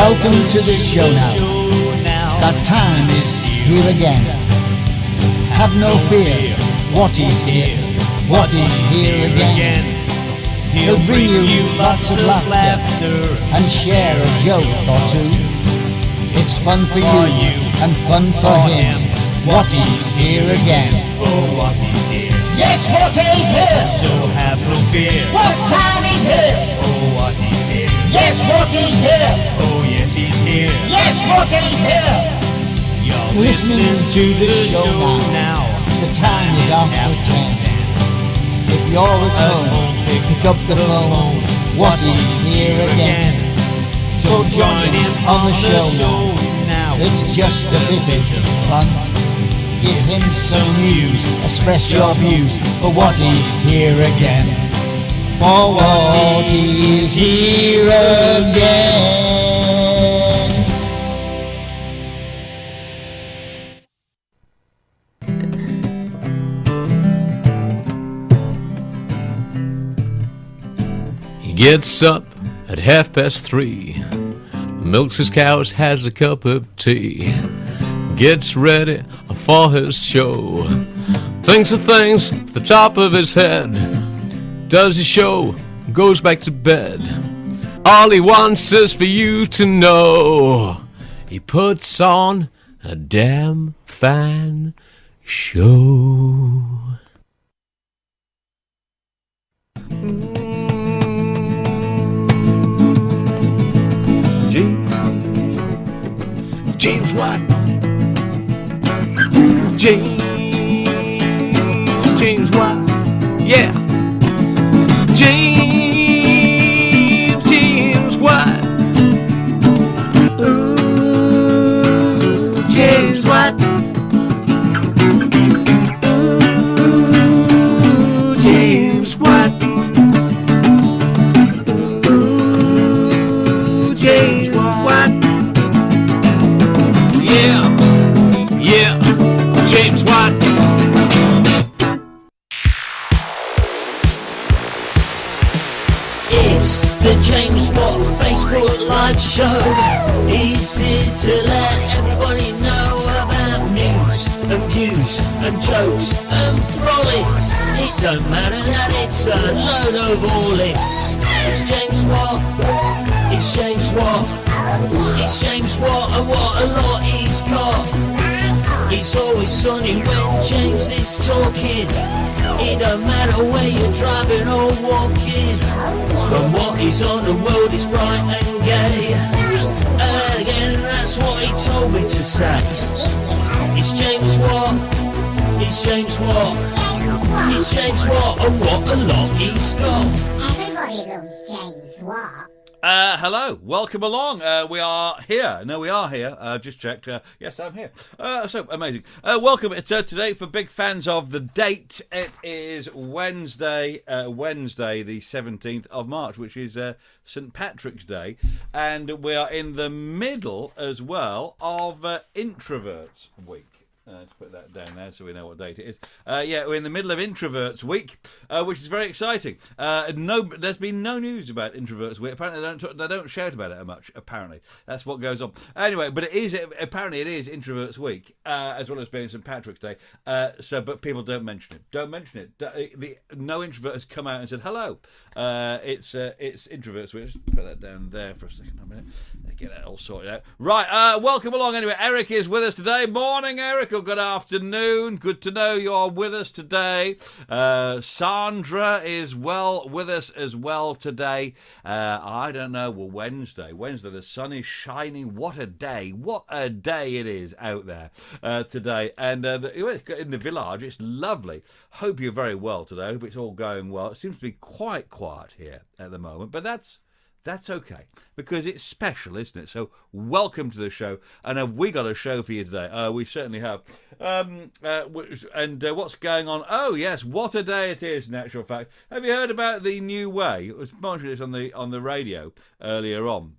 Welcome to the show now. The time is here again. Have no fear. What is here? What is here again? He'll bring you lots of laughter and share a joke or two. It's fun for you and fun for him. What is here again? Oh, what is here? Yes, what is here? So have no fear. What time is here? Oh, what is here? Yes, what is here? Oh, yes, he's here. Yes, what is here? You're Listening to the show now. The time is after 10. If you're at home, pick up the phone. What is here again? So join in on the show now. It's just a bit of fun. Give him some news, express your views for what is here again. For what is here again. He gets up at 3:30, milks his cows, has a cup of tea, gets ready for his show, thinks of things at the top of his head, does his show, goes back to bed. All he wants is for you to know he puts on a damn fine show. James Watt. James Watt. Yeah. James Watt. Ooh, James Watt. Ooh, James Watt. Ooh, James Watt. Yeah, James Watt. It's the James Watt Facebook Live Show. He's here to let everybody know about news and views and jokes and frolics. It don't matter that it's a load of all lists. It's James Watt. It's James Watt. It's James Watt, and what a lot he's got. It's always sunny when James is talking. It don't matter where you're driving or walking. From what is on the world is bright and gay. Again, that's what he told me to say. It's James Watt. It's James Watt. It's James Watt, and what a lot he's got. Everybody loves James Watt. Hello, welcome along. We are here. No, we are here. Just checked. Yes, I'm here. So amazing. Welcome. It's today for big fans of the date. It is Wednesday, the 17th of March, which is St. Patrick's Day, and we are in the middle as well of Introverts Week. Let's put that down there so we know what date it is. We're in the middle of Introverts Week, which is very exciting. There's been no news about Introverts Week. Apparently, they don't shout about it much. Apparently, that's what goes on. Anyway, but it is Introverts Week, as well as being St. Patrick's Day. But people don't mention it. Don't mention it. No introvert has come out and said hello. It's Introverts Week. Just put that down there for a second. A minute. Get that all sorted out. Right. Welcome along. Anyway, Eric is with us today. Morning, Eric. Good afternoon. Good to know you're with us today. Sandra is with us as well today. I don't know. Well, Wednesday, the sun is shining. What a day. What a day it is out there today. And in the village, it's lovely. Hope you're very well today. Hope it's all going well. It seems to be quite quiet here at the moment, but that's okay, because it's special, isn't it? So welcome to the show. And have we got a show for you today? We certainly have. What's going on? Oh, yes, what a day it is, in actual fact. Have you heard about the new way? It was mentioned this on the radio earlier on.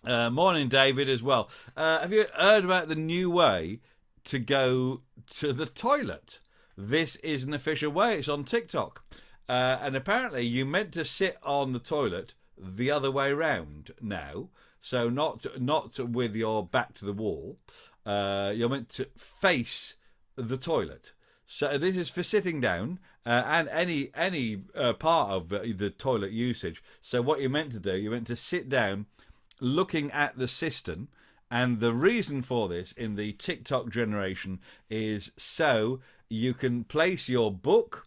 Morning, David, as well. Have you heard about the new way to go to the toilet? This is an official way. It's on TikTok. And apparently you meant to sit on the toilet the other way round now. So not with your back to the wall. You're meant to face the toilet. So this is for sitting down and any part of the toilet usage. So what you're meant to do, you're meant to sit down looking at the cistern. And the reason for this in the TikTok generation is so you can place your book,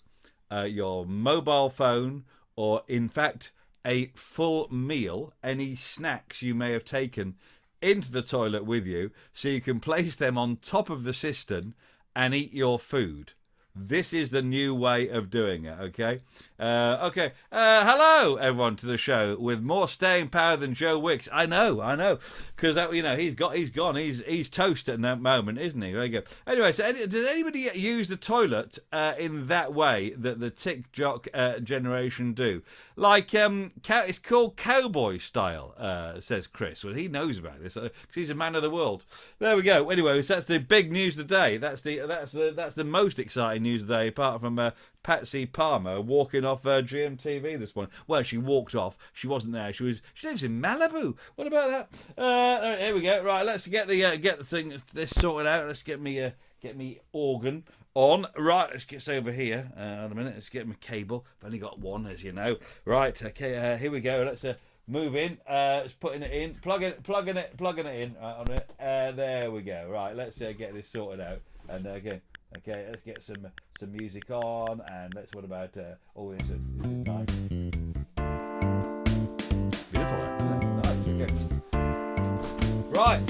your mobile phone, or in fact a full meal, any snacks you may have taken into the toilet with you, so you can place them on top of the cistern and eat your food. This is the new way of doing it, okay? Hello, everyone, to the show with more staying power than Joe Wicks. I know, because he's gone. He's toast at that moment, isn't he? There you go. Anyway, so does anybody use the toilet in that way that the TikTok generation do? Like, it's called cowboy style, says Chris. Well, he knows about this because he's a man of the world. There we go. Anyway, so that's the big news of the day. That's the most exciting news of the day, apart from Patsy Palmer walking off GMTV this morning. Well, she walked off. She wasn't there. She lives in Malibu. What about that? Here we go. Right, let's get the thing this sorted out. Let's get me organ on. Right, let's get over here. On a minute. Let's get my cable. I've only got one, as you know. Right. Okay. Here we go. Let's move in. It's putting it in. Plugging it in. Right, on it. There we go. Right. Let's get this sorted out. And again. Okay, let's get some music on, and let's. What about? This is nice. Beautiful, isn't it? Nice. Okay. Right.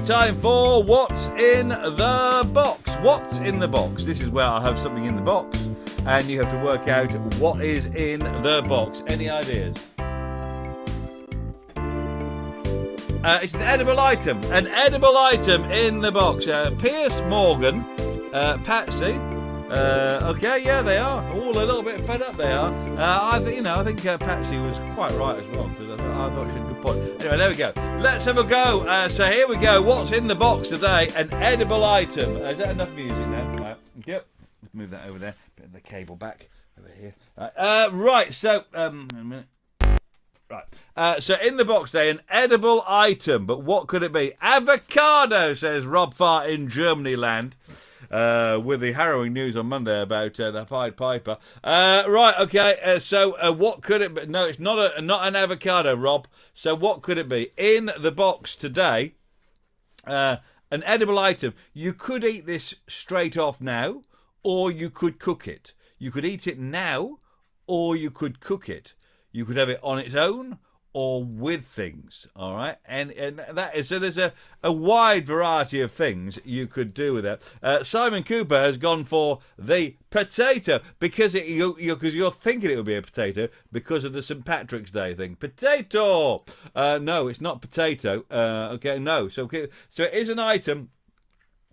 Time for what's in the box. What's in the box? This is where I have something in the box, and you have to work out what is in the box. Any ideas? It's an edible item. An edible item in the box. Piers Morgan. Patsy, okay, yeah, they are all a little bit fed up. They are. I think Patsy was quite right as well, because I thought she had a good point. Anyway, there we go. Let's have a go. So here we go. What's in the box today? An edible item. Is that enough music now? Yep. Let's move that over there. Bit of the cable back over here. Right. So a minute. Right. So in the box today, an edible item, but what could it be? Avocado, says Rob Farr in Germany land. With the harrowing news on Monday about the Pied Piper. Right, okay. So what could it be? No, it's not an avocado, Rob. So what could it be? In the box today, an edible item. You could eat this straight off now, or you could cook it. You could eat it now, or you could cook it. You could have it on its own or with things, all right? And that is, so there's a wide variety of things you could do with it. Simon Cooper has gone for the potato because you're thinking it would be a potato because of the St. Patrick's Day thing. Potato! No, it's not potato. Okay, no. So it is an item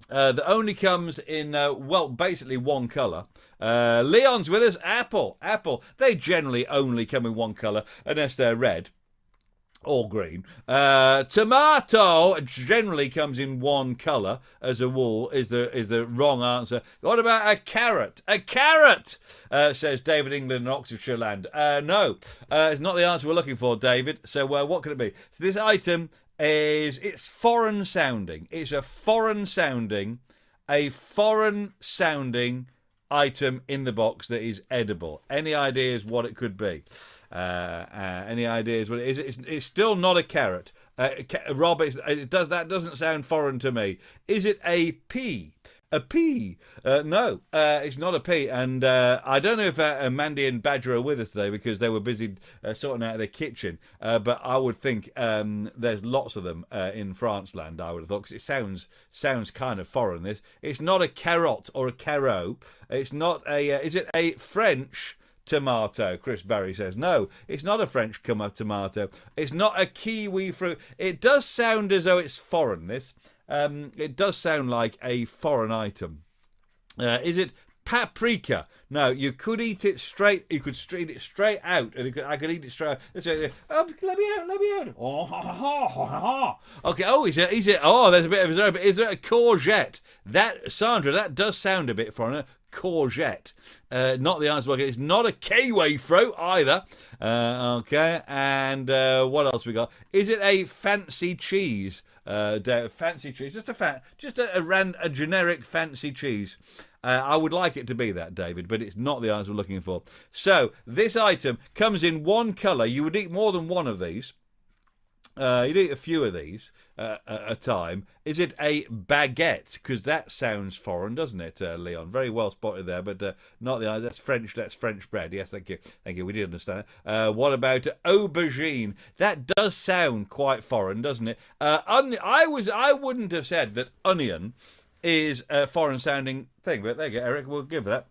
that only comes in, basically one colour. Leon's with us. Apple. They generally only come in one colour unless they're red or green. Tomato generally comes in one colour as a wall is the wrong answer. What about a carrot? A carrot, says David England in Oxfordshire land. No, it's not the answer we're looking for, David. So what could it be? So this item it's foreign sounding. It's a foreign sounding item in the box that is edible. Any ideas what it could be? Any ideas what it is? It's still not a carrot. Rob, that doesn't sound foreign to me. Is it a pea? A pea? No, it's not a pea. And I don't know if Mandy and Badger are with us today because they were busy sorting out their kitchen. But I would think there's lots of them in France land, I would have thought, because it sounds kind of foreign, this. It's not a carrot or a carrot. It's not a... is it a French tomato? Chris Barry says. No, it's not a French tomato. It's not a kiwi fruit. It does sound as though it's foreign, this. It does sound like a foreign item. Is it paprika? No, you could eat it straight. You could eat it straight out. I could eat it straight out. Let's say, let me out. Oh, okay. Oh, is it? Oh, there's a bit of. Is there a courgette? That, Sandra, that does sound a bit foreign. courgette. Not the answer. It's not a kiwi fruit either. Okay, and what else we got? Is it a fancy cheese? Fancy cheese, just a generic fancy cheese. I would like it to be that, David, but it's not the answer we're looking for. So this item comes in one colour. You would eat more than one of these. You'd eat a few of these at a time. Is it a baguette? Because that sounds foreign, doesn't it, Leon? Very well spotted there, but not the answer. That's French. That's French bread. Yes, thank you. Thank you. We did understand it. What about aubergine? That does sound quite foreign, doesn't it? I wouldn't have said that onion is a foreign-sounding thing, but there you go, Eric. We'll give that.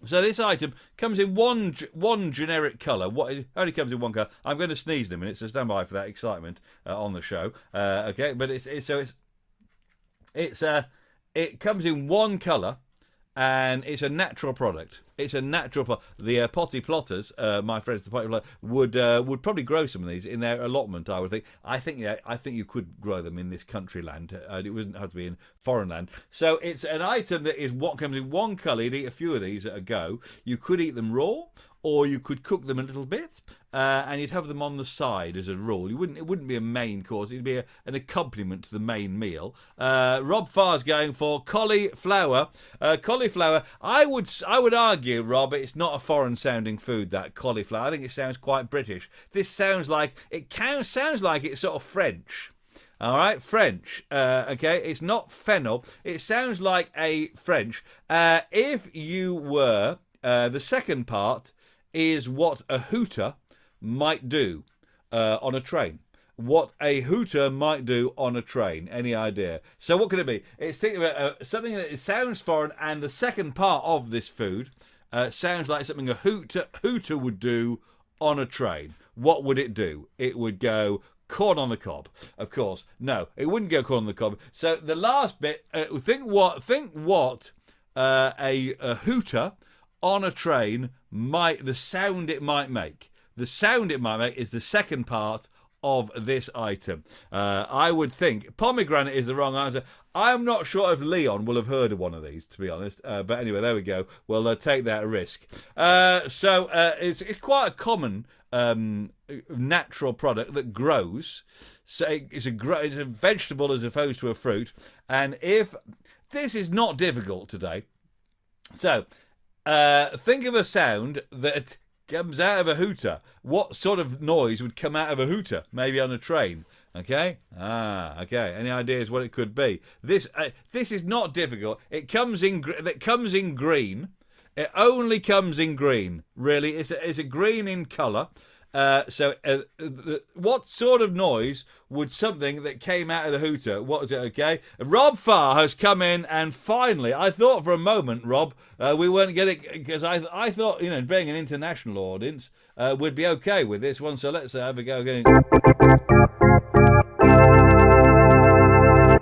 So this item comes in one generic colour. It only comes in one colour. I'm going to sneeze in a minute, so stand by for that excitement on the show. Okay, but it comes in one colour, and it's a natural product. It's a natural product. The potty plotters, my friends, the potty plotters, would probably grow some of these in their allotment. I would think. I think you could grow them in this country land. It wouldn't have to be in foreign land. So it's an item that is what comes in one colour. You'd eat a few of these at a go. You could eat them raw, or you could cook them a little bit, and you'd have them on the side as a rule. It wouldn't be a main course. It'd be an accompaniment to the main meal. Rob Farr's going for cauliflower. Cauliflower. I would argue, Rob, it's not a foreign-sounding food. That cauliflower. I think it sounds quite British. This sounds like sounds like it's sort of French. All right, French. Okay, it's not fennel. It sounds like a French. If you were the second part is what a hooter might do on a train. What a hooter might do on a train. Any idea? So what could it be? It's thinking about something that sounds foreign, and the second part of this food sounds like something a hooter would do on a train. What would it do? It would go corn on the cob. Of course, no, it wouldn't go corn on the cob. So the last bit, think what a hooter on a train the sound it might make. The sound it might make is the second part of this item. I would think pomegranate is the wrong answer. I'm not sure if Leon will have heard of one of these, to be honest. But anyway, there we go. We'll take that risk. So it's quite a common natural product that grows. So it's a vegetable as opposed to a fruit. And if this is not difficult today, so think of a sound that comes out of a hooter. What sort of noise would come out of a hooter? Maybe on a train. Okay. Okay. Any ideas what it could be? This is not difficult. It comes in green. It only comes in green. Really, it's a green in colour. So what sort of noise would something that came out of the hooter? What was it? Okay, Rob Farr has come in, and finally, I thought for a moment, Rob, we weren't getting, because I thought, being an international audience, would be okay with this one. So let's have a go again.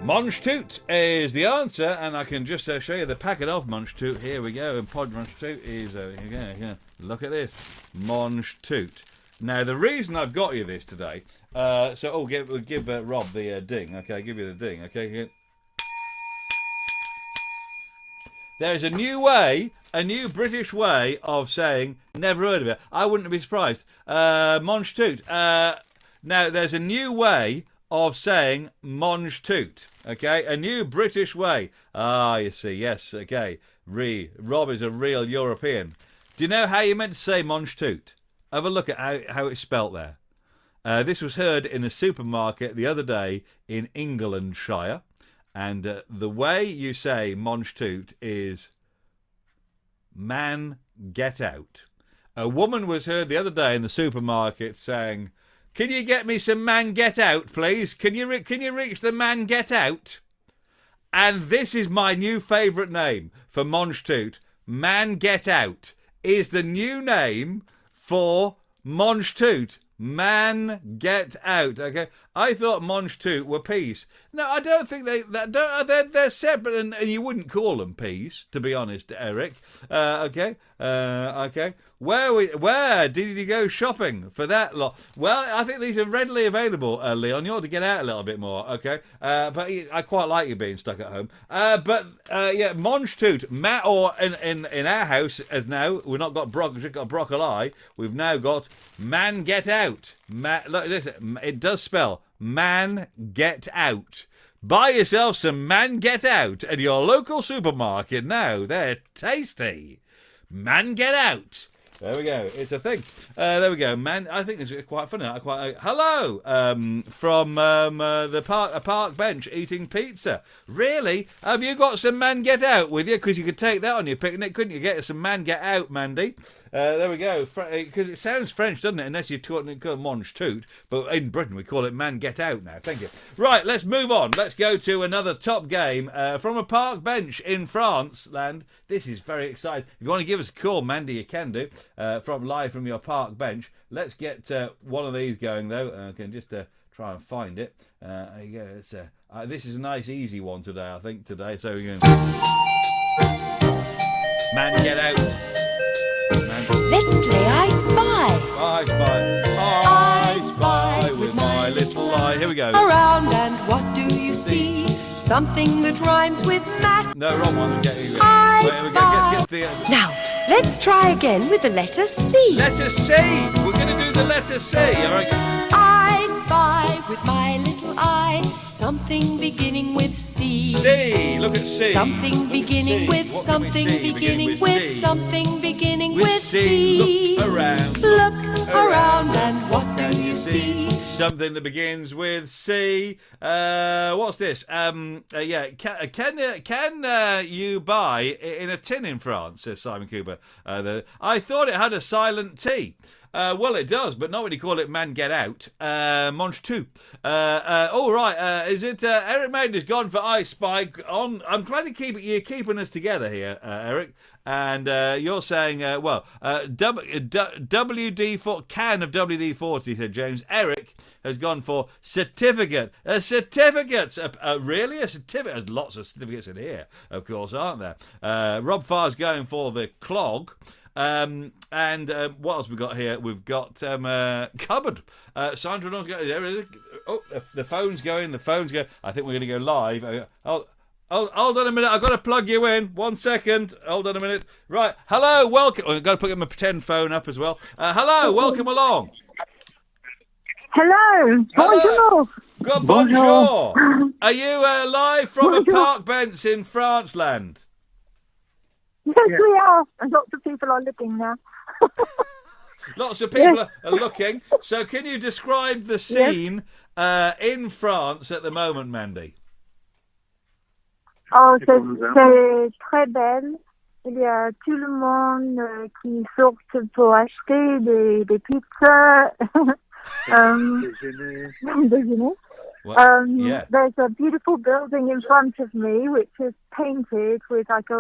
Monge Toot is the answer, and I can just show you the packet of Monge Toot. Here we go, and Pod Monge Toot is here. Look at this, Monge Toot. Now, the reason I've got you this today, we'll give Rob the ding. Okay, give you the ding. Okay. There's a new British way of saying, never heard of it. I wouldn't be surprised. Monge Toot. Now, there's a new way of saying Monge Toot. Okay, a new British way. You see, yes, okay. Rob is a real European. Do you know how you meant to say Monge Toot? Have a look at how it's spelt there. This was heard in a supermarket the other day in Englandshire. And the way you say Monge Toot is man get out. A woman was heard the other day in the supermarket saying, "Can you get me some man get out, please? Can you reach the man get out?" And this is my new favourite name for Monge Toot. Man get out is the new name for Monge Toot. Man get out. Okay, I thought Monge Toot were peas. No, I don't think they're separate, and you wouldn't call them peas, to be honest, Eric. Okay. Where did you go shopping for that lot? Well, I think these are readily available, Leon. You ought to get out a little bit more, okay? But I quite like you being stuck at home. Yeah, Monge Toot, or in our house, as now, we've not got broccoli, we've now got Man Get Out. Look, listen, it does spell Man Get Out. Buy yourself some Man Get Out at your local supermarket now. They're tasty. Man Get Out. There we go. It's a thing. There we go. Man, I think it's quite funny. Hello from the park bench eating pizza. Really? Have you got some Man Get Out with you? Because you could take that on your picnic, couldn't you? Get some Man Get Out, Mandy. There we go. Because it sounds French, doesn't it? Unless you call it Monge Toot. But in Britain, we call it Man Get Out now. Thank you. Right, let's move on. Let's go to another top game from a park bench in France land. This is very exciting. If you want to give us a call, Mandy, you can do. Live from your park bench. Let's get one of these going, though. I can just try and find it. There you go. This is a nice, easy one today, I think, today. So we're going Man Get Out. Let's play I Spy. I Spy. I Spy with my little eye. Here we go. Around and what do you see? Something that rhymes with Matt. No, wrong one. I Wait, we Spy. get the, Now, let's try again with the letter C. letter C. We're going to do the letter C. All right. I spy with my little eye something beginning with C. C. Look at C. Something Look at beginning C. with What can we something see? beginning with with C. something beginning With with C. C. Look around. Look around and what do you see? Something that begins with C. What's this? Yeah. Can you buy in a tin in France? Says Simon Cooper. I thought it had a silent T. Well, it does, but not when you call it Man Get Out. Monge Toot. All right. Is it Eric Maiden has gone for I Spy on? I'm glad you're keeping us together here, Eric. And you're saying, WD4 can of WD-40, said James. Eric has gone for certificate. Certificates. Really? A certificate? There's lots of certificates in here, of course, aren't there? Rob Farr's going for the clog. And what else we got here? We've got cupboard. Sandra, the phone's going. I think we're going to go live. Hold on a minute. I've got to plug you in. 1 second. Hold on a minute. Right. Hello. Welcome. I've got to put my pretend phone up as well. Hello. Welcome along. Hello. Bonjour. Good. Bonjour. Are you live from a park bench in France land? Yes, we are. And lots of people are looking now. Lots of people are looking. So can you describe the scene in France at the moment, Mandy? Oh, c'est très belle. Il y a tout le monde qui sort pour acheter des pizzas. Déjeuner. Yeah. There's a beautiful building in front of me which is painted with like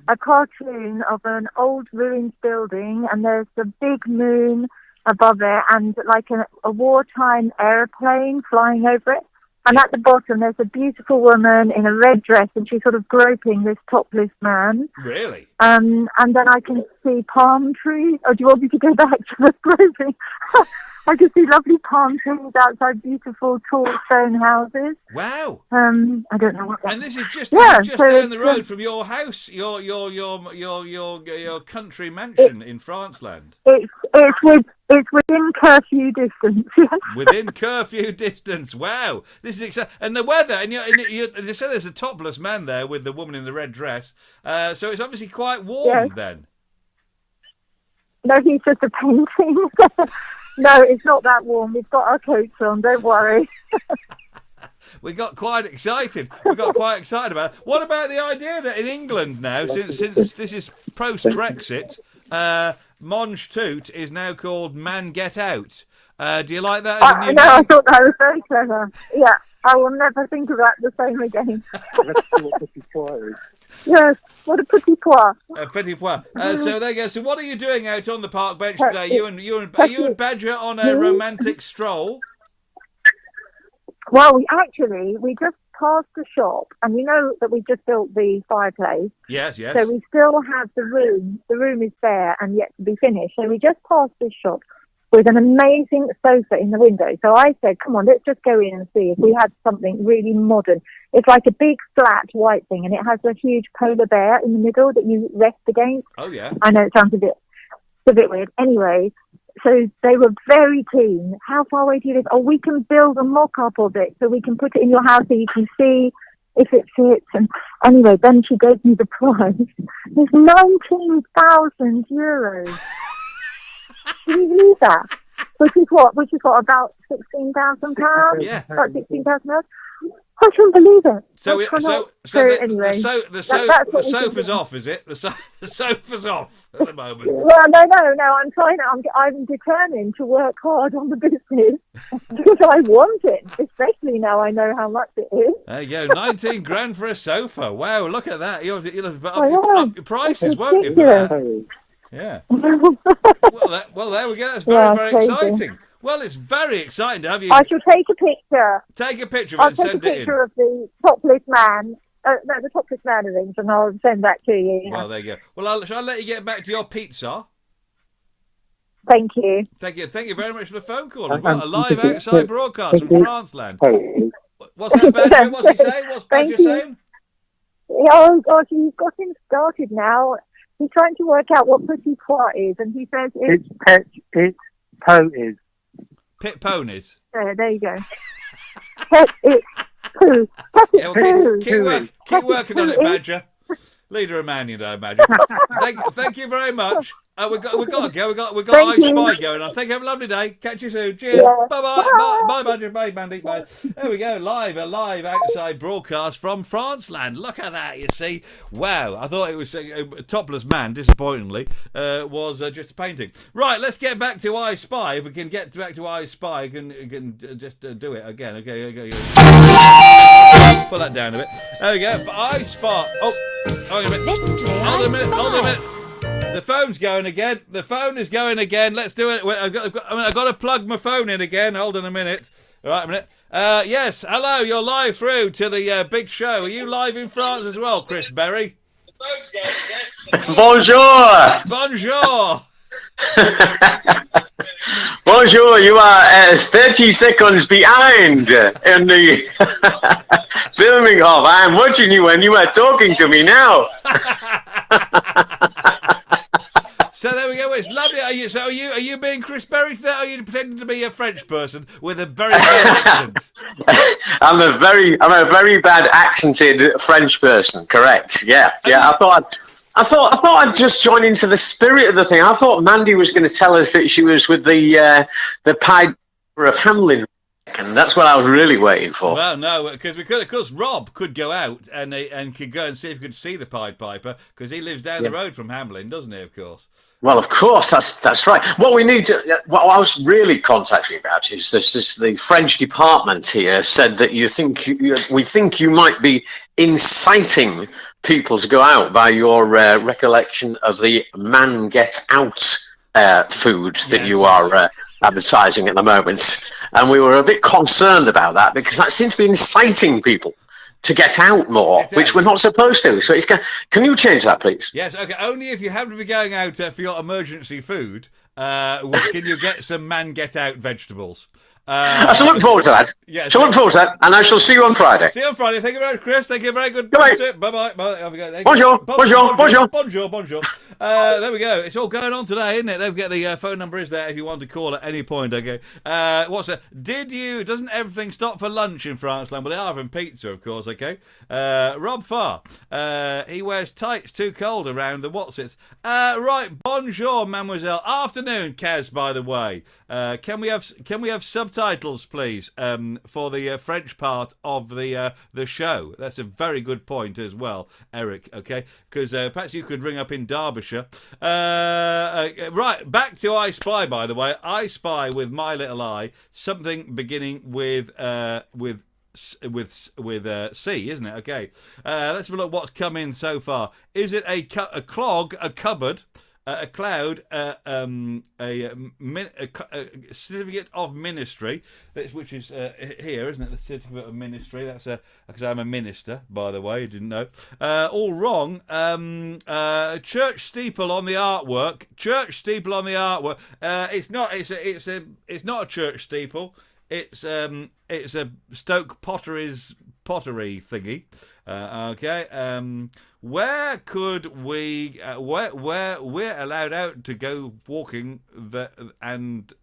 a cartoon of an old ruined building, and there's a big moon above it and like a wartime airplane flying over it. And at the bottom there's a beautiful woman in a red dress and she's sort of groping this topless man. Really? And then I can see palm trees. Oh, do you want me to go back to the groping? I can see lovely palm trees outside beautiful tall stone houses. Wow. I don't know what that is. And this is just so down the road from your house, your country mansion in France land. It's within curfew distance. Within curfew distance. Wow. This is exciting. And the weather, and you said there's a topless man there with the woman in the red dress. So it's obviously quite warm then. No, he's just a painting. No, it's not that warm. We've got our coats on. Don't worry. We got quite excited. About it. What about the idea that in England now, since this is post-Brexit, Monge Toot is now called Man Get Out. Do you like that? I thought that was very clever. Yeah, I will never think of that the same again. Yes, what a petit pois. Petit pois. So there you go. So what are you doing out on the park bench today? You and Badger on a romantic stroll? Well, we just past the shop, and you know that we just built the fireplace. Yes, yes. So we still have the room. The room is there and yet to be finished. So we just passed this shop with an amazing sofa in the window. So I said, come on, let's just go in and see if we had something really modern. It's like a big flat white thing, and it has a huge polar bear in the middle that you rest against. Oh, yeah. I know it sounds a bit weird. Anyway, so they were very keen. How far away do you live? Oh, we can build a mock-up of it so we can put it in your house so you can see if it fits. And anyway, then she gave me the price. It's 19,000 euros. Can you believe that? Which is what, about £16,000? Yeah. About £16,000? I can't believe it. Anyway, the sofa's off, is it? The sofa's off at the moment. Well, no. I'm determined to work hard on the business because I want it, especially now I know how much it is. There you go, 19 grand for a sofa. Wow, look at that. You'll have up your prices, It's won't you? For that? ridiculous. Yeah. Well, there we go. That's very crazy. exciting. Well, it's very exciting to have you. I shall take a picture. Take a picture of it I'll and take a send it in. picture of the topless man. No, the topless man arranged, and I'll send that to you. Well, there you go. Well, shall I let you get back to your pizza? Thank you. Thank you very much for the phone call. We've got a live outside broadcast from France land. What's that, Badger? What's he saying? What's Badger saying? Oh, gosh, you've got him started now. He's trying to work out what petit pois is, and he says it's ponies. Pit ponies. There you go. It's poo. Yeah, well, keep working on it, Badger. Leader of Man, you know, Badger. Thank you very much. We've got to go. We've got I Spy going on. Thank you. Have a lovely day. Catch you soon. Cheers. Yeah. Bye. Bye, Badger. Bye, Mandy. Bye. There we go. A live outside broadcast from France land. Look at that. You see. Wow. I thought it was Topless Man. Disappointingly, was just a painting. Right. Let's get back to I Spy. If we can get back to I Spy, can just do it again. Okay. Pull that down a bit. There we go. But I Spy. Oh, hold on a minute. Let's play Hold I Spy. on a minute. The phone's going again. The phone is going again. Let's do it. I've got to plug my phone in again. Hold on a minute. All right, a minute. Yes, hello. You're live through to the big show. Are you live in France as well, Chris Berry? Bonjour. Bonjour. Bonjour. You are 30 seconds behind in the filming of. I am watching you when you are talking to me now. So there we go. It's lovely. Are you being Chris Berry today? Or are you pretending to be a French person with a very bad accent? I'm a very bad accented French person. Correct. Yeah. I thought I'd just join into the spirit of the thing. I thought Mandy was going to tell us that she was with the Pied Piper of Hamelin, and that's what I was really waiting for. Well, no, because of course, Rob could go out and could go and see if he could see the Pied Piper because he lives down the road from Hamelin, doesn't he? Of course. Well, of course, that's right. What we need to, what I was really contacting about is this the French department here said that we think you might be inciting people to go out by your recollection of the Man Get Out food that you are advertising at the moment. And we were a bit concerned about that because that seems to be inciting people to get out more, which we're not supposed to. So can you change that, please? Yes, okay. Only if you happen to be going out for your emergency food, can you get some Man Get Out vegetables? I shall look forward to that. Yes. Look forward to that, and I shall see you on Friday. See you on Friday. Thank you very much, Chris. Thank you very good. Goodbye. Bye-bye. Bye. Bonjour. Bonjour. There we go. It's all going on today, isn't it? Don't forget the phone number is there if you want to call at any point, okay? What's that? Doesn't everything stop for lunch in France land? Well, they are having pizza, of course, okay? Rob Farr. He wears tights too cold around the what's-its. Right, bonjour, mademoiselle. Afternoon, Kaz, by the way. Can we have subtitles, please, for the French part of the show? That's a very good point as well, Eric. Okay, because perhaps you could ring up in Derbyshire. Right, back to I Spy. By the way, I Spy with my little eye. Something beginning with C, isn't it? Okay, let's have a look what's come in so far. Is it a cupboard? a cloud, a certificate of ministry, which is here, isn't it? The certificate of ministry. That's because I'm a minister, by the way. You didn't know. All wrong. Church steeple on the artwork. Church steeple on the artwork. It's not. It's not a church steeple. It's a Stoke pottery thingy. Okay. Where could we? Where we're allowed out to go walking and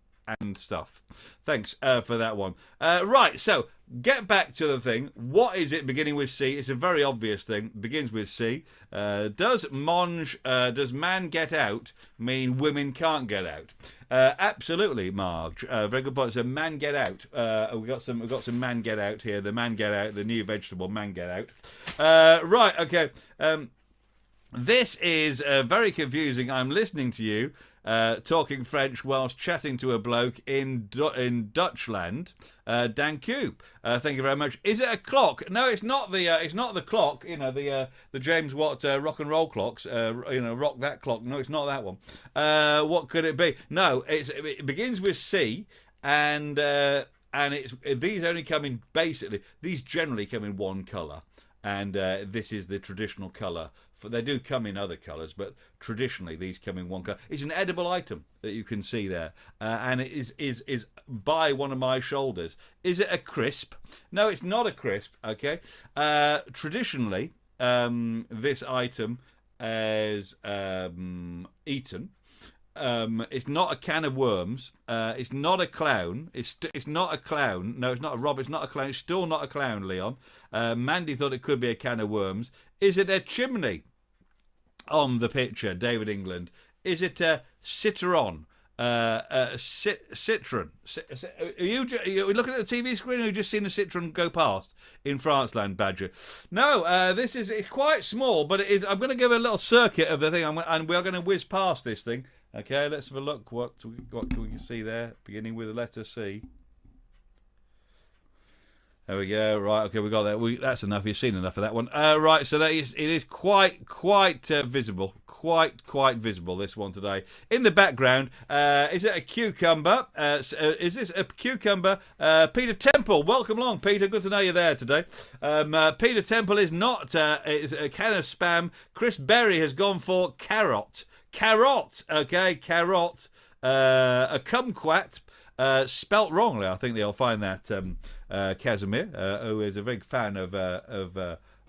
stuff. Thanks for that one. Right. So get back to the thing. What is it beginning with C? It's a very obvious thing. Begins with C. Does man get out mean women can't get out? Absolutely, Marge. Very good point. So man get out. We've got some man get out here. The man get out. The new vegetable man get out. Right. Okay. This is very confusing. I'm listening to you talking French whilst chatting to a bloke in Dutchland. Dan Cube. Thank you very much. Is it a clock? No, it's not the clock. You know, the James Watt rock and roll clocks. Rock that clock. No, it's not that one. What could it be? No, it begins with C, and these only come in these generally come in one colour, and this is the traditional colour. They do come in other colours, but traditionally these come in one colour. It's an edible item that you can see there, and it is by one of my shoulders. Is it a crisp? No, it's not a crisp. Okay. Traditionally, this item is eaten. It's not a can of worms. It's not a clown. It's not a clown. No, it's not a Rob. It's not a clown. It's still not a clown, Leon. Mandy thought it could be a can of worms. Is it a chimney? On the picture, David England. Is it a citron? Citron. Are you looking at the TV screen, or you just seen a citron go past in Franceland, Badger? No, it's quite small, but it is. I'm going to give a little circuit of the thing, and we are going to whiz past this thing. Okay, let's have a look. What can we see there? Beginning with the letter C. There we go. Right, okay, we got that. That's enough. You've seen enough of that one. Right, so it is quite visible. Quite visible, this one today. In the background, is it a cucumber? Is this a cucumber? Peter Temple, welcome along, Peter. Good to know you're there today. Peter Temple is not it's a can of spam. Chris Berry has gone for carrot. Carrot, okay, carrot. A kumquat, spelt wrongly. I think they'll find that. Casimir, who is a big fan of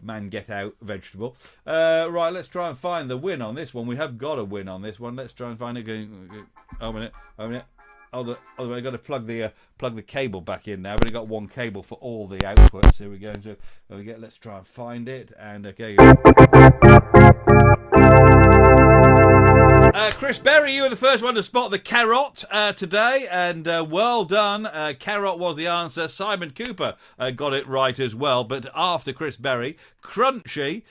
man get out vegetable. Right, let's try and find the win on this one. We have got a win on this one. Let's try and find it. Oh, a minute. I've got to plug the cable back in now. I've only got one cable for all the outputs. Here we go. So there we go. Let's try and find it. And okay. Chris Berry, you were the first one to spot the carrot today, and well done. Carrot was the answer. Simon Cooper got it right as well, but after Chris Berry, Crunchy,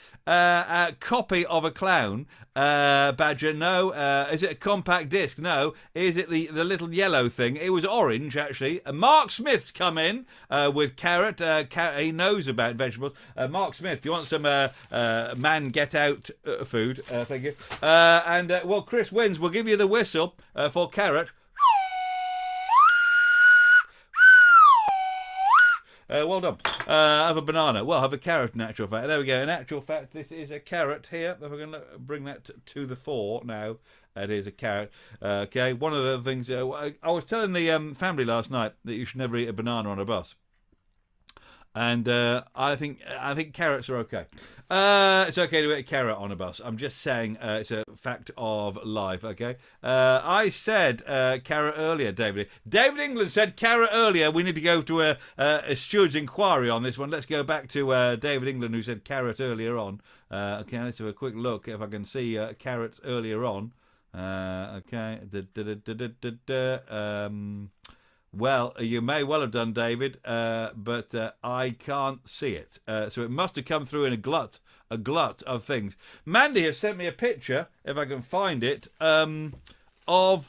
copy of a clown. Badger, no. Is it a compact disc? No. Is it the little yellow thing? It was orange, actually. Mark Smith's come in with carrot. He knows about vegetables. Mark Smith, do you want some man get out food? Thank you. Well, Chris wins. We'll give you the whistle for carrot. Well done. Have a banana. Well, have a carrot in actual fact. There we go. In actual fact, this is a carrot here. If we're going to bring that to the fore now, it is a carrot. Okay, one of the things... I was telling the family last night that you should never eat a banana on a bus. And I think carrots are okay. It's okay to eat a carrot on a bus. I'm just saying it's a fact of life, okay? I said carrot earlier, David. David England said carrot earlier. We need to go to a steward's inquiry on this one. Let's go back to David England, who said carrot earlier on. Okay, let's have a quick look if I can see carrots earlier on. Okay. Well, you may well have done, David, but I can't see it. So it must have come through in a glut of things. Mandy has sent me a picture, if I can find it, of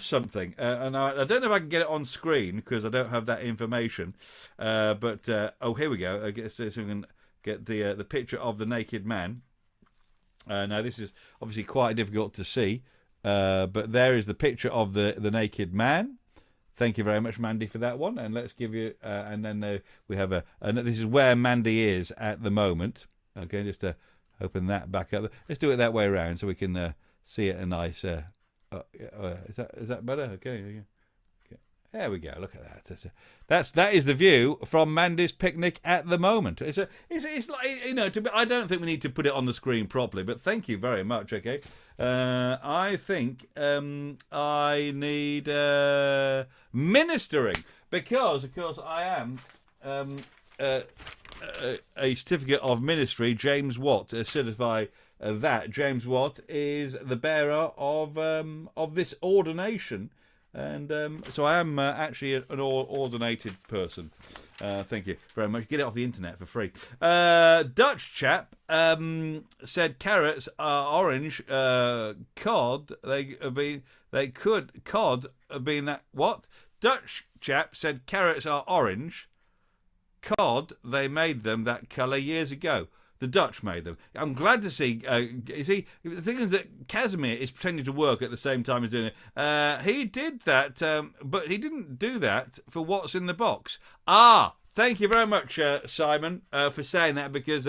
something, and I don't know if I can get it on screen because I don't have that information. But here we go. I guess so we can get the picture of the naked man. Now this is obviously quite difficult to see. But there is the picture of the naked man. Thank you very much, Mandy, for that one. And let's give you, and then we have and this is where Mandy is at the moment. Okay, just to open that back up. Let's do it that way around so we can see it a nice. Is that better? Okay. There we go. Look at that. That is the view from Mandy's picnic at the moment. It's like I don't think we need to put it on the screen properly, but thank you very much. Okay, I think I need ministering because of course I am a certificate of ministry. James Watt certify that James Watt is the bearer of this ordination. And so I am actually an ordinated person. Thank you very much. Get it off the internet for free. Dutch chap said carrots are orange. Cod cod have been that what? Dutch chap said carrots are orange. Cod, they made them that colour years ago. The Dutch made them. I'm glad to see. You see, the thing is that Casimir is pretending to work at the same time as doing it. He did that, but he didn't do that for what's in the box. Thank you very much, Simon, for saying that. Because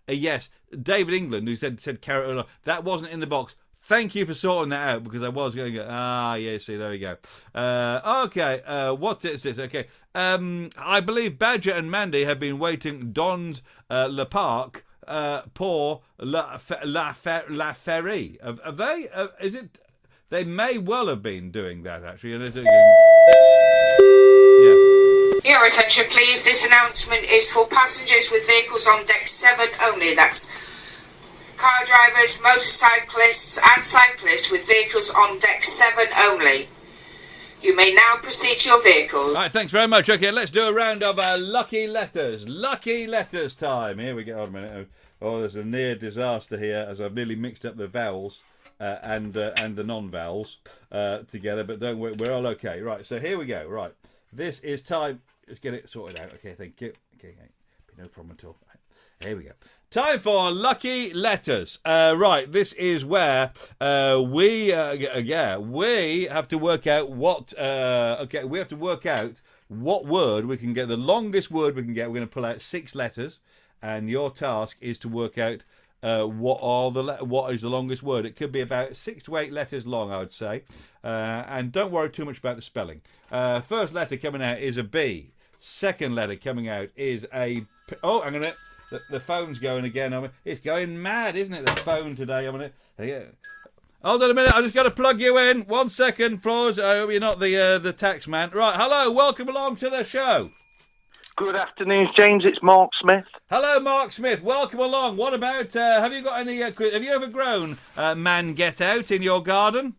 yes, David England, who said carrot, that wasn't in the box. Thank you for sorting that out because I was going to go, yeah, see, there we go. Okay, what is this? Okay, I believe Badger and Mandy have been waiting Don's Le Parc pour La Ferry. Have they? Is it? They may well have been doing that, actually. Yeah. Your attention, please. This announcement is for passengers with vehicles on deck 7 only. That's car drivers, motorcyclists and cyclists with vehicles on deck 7 only. You may now proceed to your vehicles. Right, thanks very much. Okay, let's do a round of lucky letters. Lucky letters time. Here we go. Hold a minute. Oh, there's a near disaster here as I've nearly mixed up the vowels and the non-vowels together. But don't worry, we're all okay. Right, so here we go. Right, this is time. Let's get it sorted out. Okay, thank you. Okay, no problem at all. Right, here we go. Time for lucky letters. Right, this is where we have to work out what. We have to work out what word we can get. The longest word we can get. We're going to pull out 6 letters, and your task is to work out what is the longest word. It could be about 6 to 8 letters long, I would say. And don't worry too much about the spelling. First letter coming out is a B. Second letter coming out is a. Oh, I'm gonna. The phone's going again. It's going mad, isn't it? The phone today. Hold on a minute. I just got to plug you in. 1 second, Floors. I hope you're not the tax man. Right. Hello. Welcome along to the show. Good afternoon, James. It's Mark Smith. Hello, Mark Smith. Welcome along. What about? Have you got any? Have you ever grown man get out in your garden?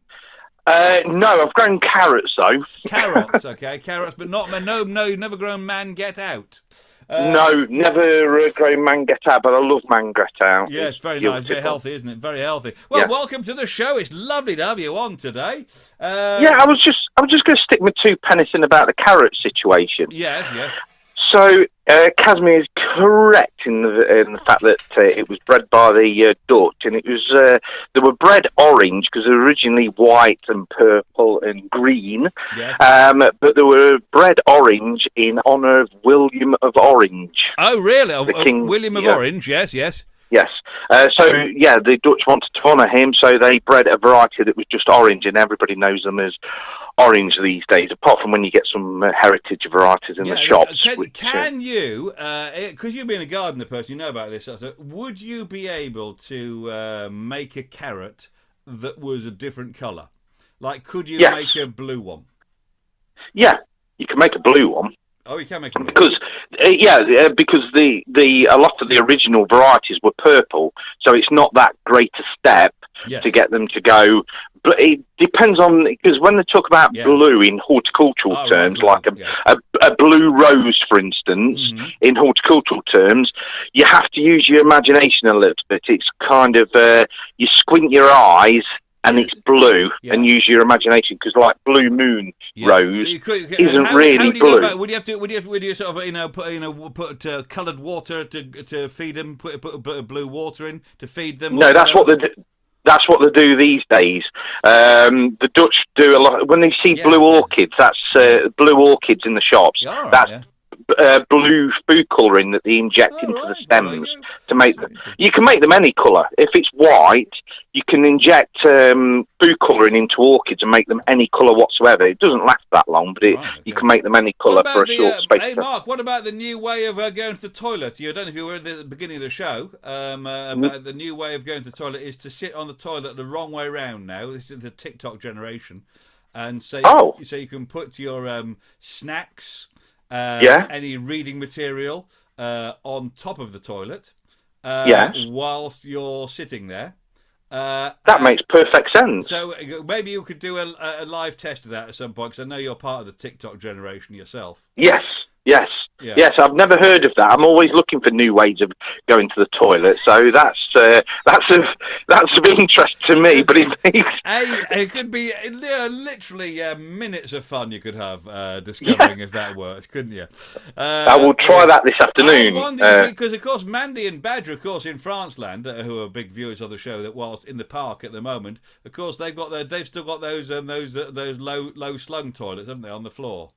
No, I've grown carrots though. Carrots, okay, carrots, but not no. You've never grown man get out. No, never grown man get out, but I love man get out. Yeah, it's very nice, very healthy, isn't it? Very healthy. Well, welcome to the show. It's lovely to have you on today. Yeah, I was just going to stick my 2 pennies in about the carrot situation. Yes. So, Casimir is correct in the fact that it was bred by the Dutch, and it was they were bred orange because they were originally white and purple and green, yes. But they were bred orange in honour of William of Orange. Oh, really? The King, William of Orange, yes. Yes. The Dutch wanted to honour him, so they bred a variety that was just orange, and everybody knows them as orange these days, apart from when you get some heritage varieties in the shops. Can you, because you've been a gardener person, you know about this, would you be able to make a carrot that was a different colour? Like, could you make a blue one? Yeah, you can make a blue one. Oh, you can make a blue because because the a lot of the original varieties were purple, so it's not that great a step to get them to go. But it depends on, because when they talk about blue in horticultural terms, like a blue rose, for instance, in horticultural terms, you have to use your imagination a little bit. It's kind of you squint your eyes. And it's blue, and use your imagination, because like Blue Moon Rose isn't really blue. Would you sort of put coloured water to feed them? Put blue water in to feed them? No, that's what they do. That's what they do these days. The Dutch do a lot. When they see blue orchids, that's blue orchids in the shops. That's blue food colouring that they inject into the stems to make them. You can make them any colour. If it's white, you can inject food colouring into orchids and make them any colour whatsoever. It doesn't last that long, but you can make them any colour for a short space. Hey, Mark, what about the new way of going to the toilet? I don't know if you were at the beginning of the show. About the new way of going to the toilet is to sit on the toilet the wrong way round now. This is the TikTok generation. And so you can put your snacks, any reading material on top of the toilet whilst you're sitting there. That makes perfect sense. So maybe you could do a live test of that at some point, because I know you're part of the TikTok generation yourself. Yes. Yes, I've never heard of that. I'm always looking for new ways of going to the toilet, so that's of interest to me. But it could be literally minutes of fun you could have discovering if that works, couldn't you? I will try that this afternoon. Because of course Mandy and Badger, of course, in Franceland, who are big viewers of the show, that whilst in the park at the moment, of course they've still got those low slung toilets, haven't they, on the floor?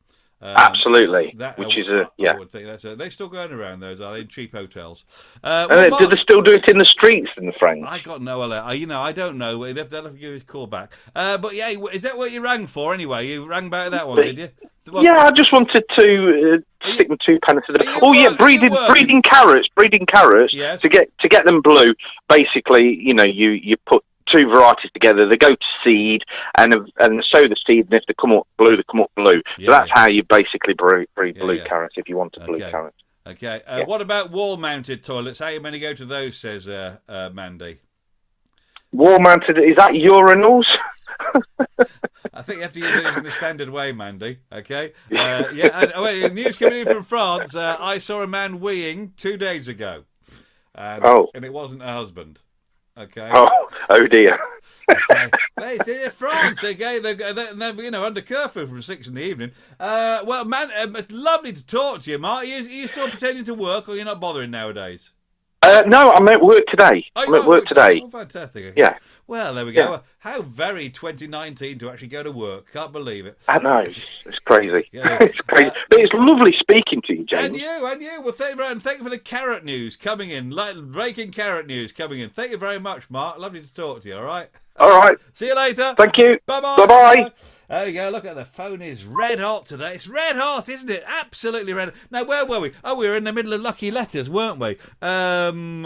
Absolutely, I would think they're still going around those, are they, in cheap hotels? Do they still do it in the streets in the French? I got no idea. I don't know. They'll have to give us a call back. But yeah, is that what you rang for anyway? You rang about that one, did you? I just wanted to stick my 2 pence to the. Breeding carrots. To get them blue. Basically, you put 2 varieties together, they go to seed and sow the seed, and if they come up blue, they come up blue. So that's how you basically breed blue carrots if you want a blue carrot. Okay. What about wall-mounted toilets? How many go to those, says Mandy? Wall-mounted, is that urinals? I think you have to use it in the standard way, Mandy. Okay. News coming in from France. I saw a man weeing 2 days ago. And it wasn't a husband. Okay. Oh dear. Okay. It's in France. Okay, they're under curfew from 6 in the evening. Well, man, it's lovely to talk to you, Mark. Are you still pretending to work, or you're not bothering nowadays? No, I'm at work today. Oh, fantastic. Okay. Yeah. Well, there we go. How very 2019 to actually go to work. Can't believe it. I know. It's crazy. It's crazy. But it's lovely speaking to you, James. And you. Well, thank you for the carrot news coming in. Breaking carrot news coming in. Thank you very much, Mark. Lovely to talk to you, all right? All right. See you later. Thank you. Bye-bye. Bye-bye. There you go. Look at the phone is red hot today. It's red hot, isn't it? Absolutely red. Now, where were we? Oh, we were in the middle of Lucky Letters, weren't we? Okay.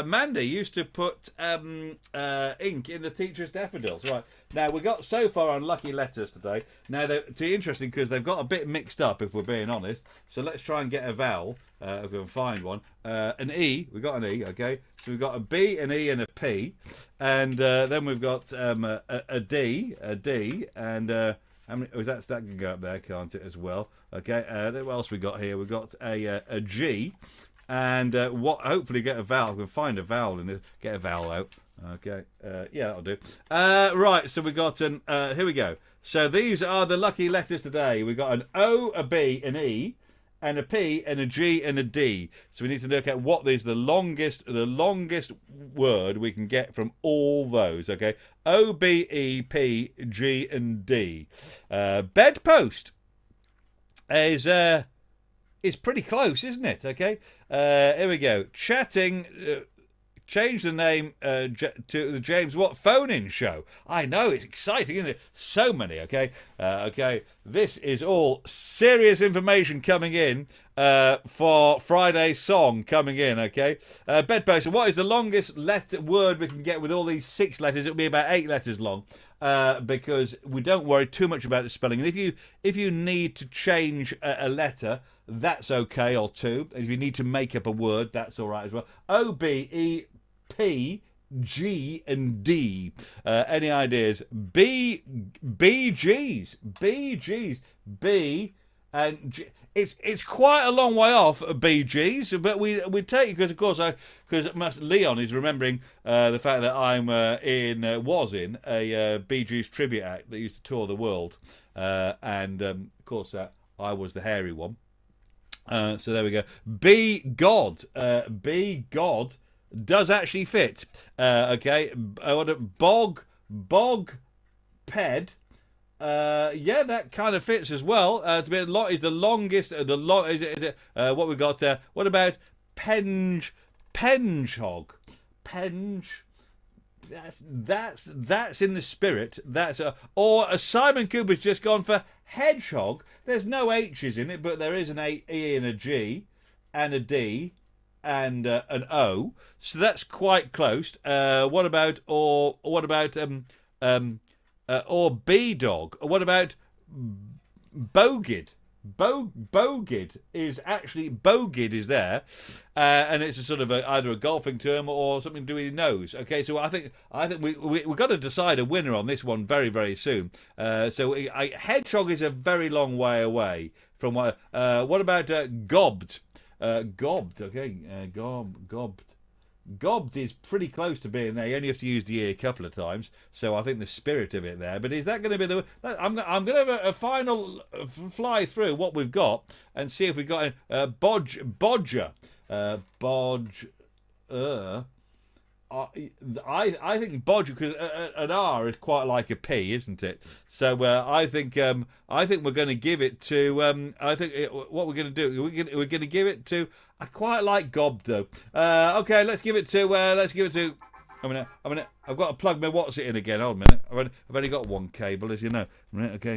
Mandy used to put ink in the teacher's daffodils. Right. Now, we got so far on Lucky Letters today. Now, they're interesting because they've got a bit mixed up, if we're being honest. So let's try and get a vowel, if we can find one. An E. We've got an E, okay? So we've got a B, an E, and a P. And then we've got a D, and how many? Oh, that can go up there, can't it, as well? Okay. What else we got here? We've got a G, and hopefully get a vowel. We can find a vowel in this. Get a vowel out. Okay. That'll do. Right. So we got an. Here we go. So these are the lucky letters today. We got an O, a B, an E, and a P, and a G, and a D. So we need to look at what is the longest word we can get from all those. Okay, O, B, E, P, G, and D. Bedpost is pretty close, isn't it? Okay, here we go. Chatting. Change the name to the James Watt phone-in show. I know, it's exciting, isn't it? So many, okay? Okay, this is all serious information coming in for Friday's song coming in, okay? Bedpost, what is the longest word we can get with all these 6 letters? It'll be about 8 letters long. Because we don't worry too much about the spelling. And if you need to change a letter, that's okay, or 2. And if you need to make up a word, that's all right as well. O, B, E, P, G, and D. Any ideas? B, G's, B, and G. It's quite a long way off BGs, but we take it because, of course, because Leon is remembering the fact that I'm was in a BGs tribute act that used to tour the world, and of course I was the hairy one. So there we go. Be God. does actually fit. Okay, what a bog ped. Yeah, that kind of fits as well. To be a lot is the longest. Is it what we got? What about penge hog? Penge. That's in the spirit. Or Simon Cooper's just gone for hedgehog. There's no H's in it, but there is an E and a G, and a D, and an O. So that's quite close. What about B dog? What about bogid? Bogid is actually bogid is there, and it's a sort of either a golfing term or something to do with your nose. Okay, so I think we've got to decide a winner on this one very, very soon. Hedgehog is a very long way away from what. What about gobbed? Gobbed. Okay, gobbed. Gobbed is pretty close to being there. You only have to use the E a couple of times, so I think the spirit of it there. But is that going to be the? I'm going to have a final fly through what we've got and see if we've got bodger. I think bodger, because an R is quite like a P, isn't it? So I think we're going to give it to. What we're going to do, we're going to give it to. I quite like gob though. Okay, let's give it to. I've got to plug my what's it in again. Hold a minute. I've only got one cable, as you know. Okay.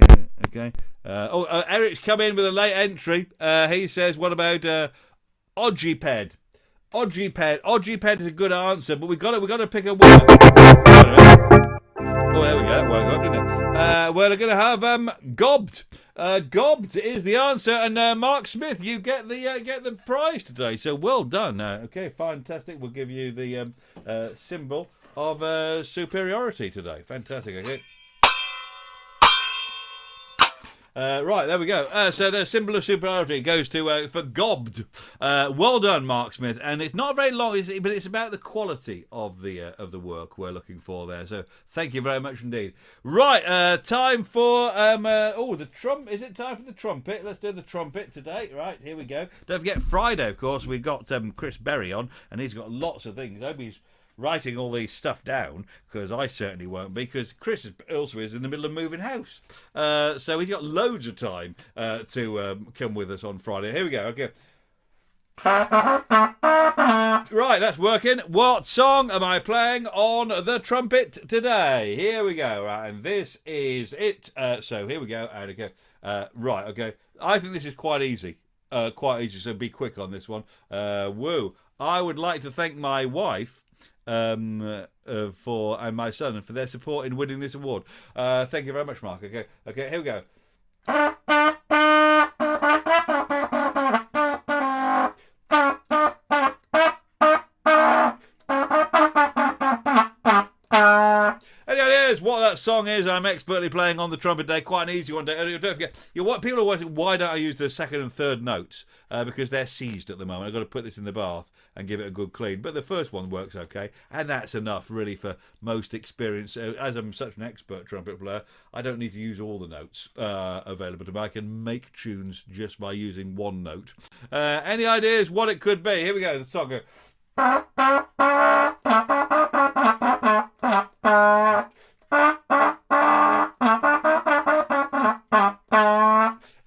Eric's come in with a late entry. He says, "What about Odgiped?" Odgiped is a good answer, but we got to pick a winner. Oh, there we go. That woke up, didn't it? Well, we're going to have gobbed. Gobbed is the answer, and Mark Smith, you get the prize today. So well done. Okay, fantastic. We'll give you the symbol of superiority today. Fantastic. Okay. Right, there we go. So the symbol of superiority goes to for gobbed. Well done, Mark Smith. And it's not very long, but it's about the quality of the work we're looking for there. So thank you very much indeed. Right, time for the trump. Is it time for the trumpet? Let's do the trumpet today. Right, here we go. Don't forget Friday, of course. We've got Chris Berry on, and he's got lots of things. I hope he's writing all these stuff down, because I certainly won't be, because Chris also is in the middle of moving house, so he's got loads of time to come with us on Friday. Here we go. Okay, right, that's working. What song am I playing on the trumpet today? Here we go. Right, and this is it. So here we go. And okay, right, okay, I think this is quite easy, so be quick on this one. Woo. I would like to thank my wife and my son for their support in winning this award. Thank you very much, Mark. Okay, here we go. Any ideas what that song is? I'm expertly playing on the trumpet today. Quite an easy one. Don't forget, people are wondering, why don't I use the second and third notes? Because they're seized at the moment. I've got to put this in the bath and give it a good clean. But the first one works okay, and that's enough really for most experience. As I'm such an expert trumpet player, I don't need to use all the notes available to me. I can make tunes just by using one note. Any ideas what it could be? Here we go. The song goes.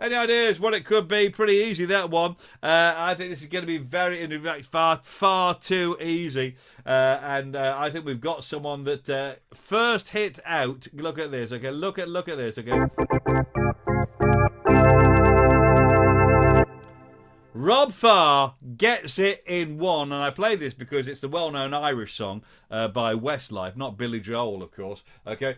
Any ideas what it could be? Pretty easy, that one. I think this is going to be far too easy. And I think we've got someone that first hit out. Look at this. Okay, look at this. Okay. Rob Farr gets it in one, and I play this because it's the well-known Irish song by Westlife, not Billy Joel, of course. Okay.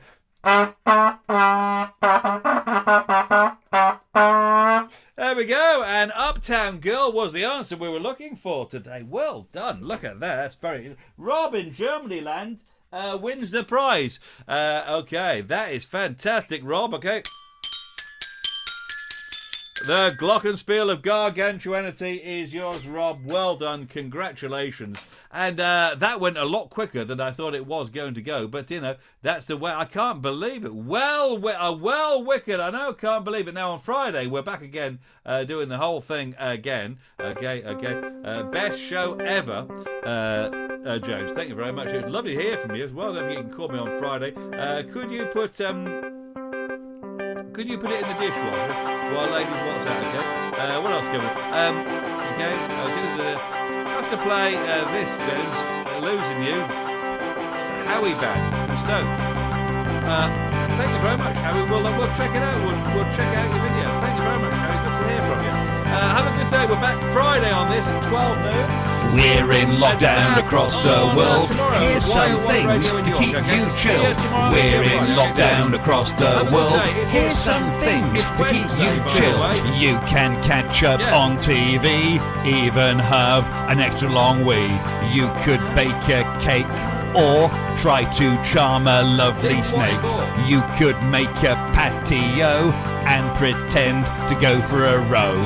There we go, and Uptown Girl was the answer we were looking for today. Well done. Look at that. That's very. Rob in Germany land wins the prize. Okay, that is fantastic, Rob. Okay. The glockenspiel of gargantuanity is yours, Rob. Well done. Congratulations. And that went a lot quicker than I thought it was going to go. But, you know, that's the way. I can't believe it. Well wicked. I know, can't believe it. Now, on Friday, we're back again doing the whole thing again. Okay. Best show ever. James, thank you very much. It's lovely to hear from you as well. Don't forget you can call me on Friday. Could you put it in the dishwasher while ladies WhatsApp? Okay. What else coming? Okay. I have to play this, James. Losing You. Howie Band from Stoke. Thank you very much, Howie. We'll check it out. We'll check out your video. Thank you very much, Howie. Good to hear from you. Have a good day. We're back Friday on this at 12 noon. We're in lockdown across the world. Here's some things to keep you chilled. We're in lockdown across the world. Here's some things to keep you chilled. You can catch up on TV, even have an extra long wee. You could bake a cake or try to charm a lovely snake. You could make a patio and pretend to go for a row.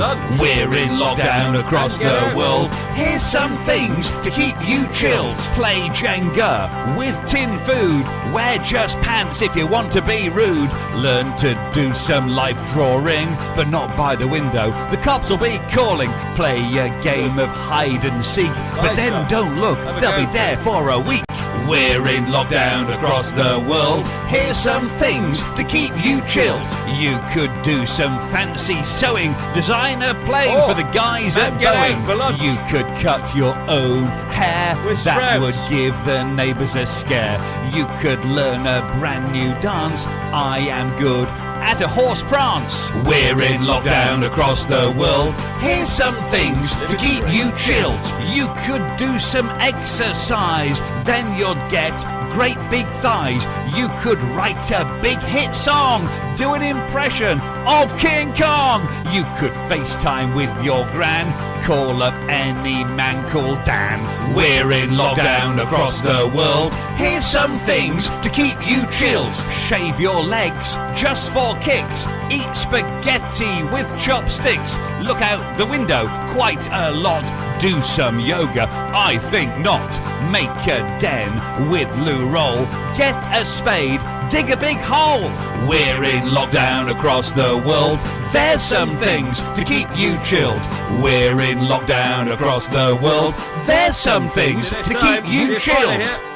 We're in lockdown across the world. Here's some things to keep you chilled. Play Jenga with tin food. Wear just pants if you want to be rude. Learn to do some life drawing, but not by the window. The cops will be calling. Play a game of hide and seek, but then don't look, they'll be there for a week. We're in lockdown across the world. Here's some things to keep you chilled. You could do some fancy sewing, design a plane for the guys at Boeing. You could cut your own hair, that would give the neighbours a scare. You could learn a brand new dance, I am good at a horse prance. We're in lockdown across the world. Here's some things to keep you chilled. You could do some exercise, then you'll get great big thighs. You could write a big hit song, do an impression of King Kong. You could FaceTime with your gran, call up any man called Dan. We're in lockdown across the world. Here's some things to keep you chilled. Shave your legs just for kicks. Eat spaghetti with chopsticks. Look out the window quite a lot. Do some yoga? I think not. Make a den with loo roll. Get a spade, dig a big hole. We're in lockdown across the world. There's some things to keep you chilled. We're in lockdown across the world. There's some things to keep you chilled.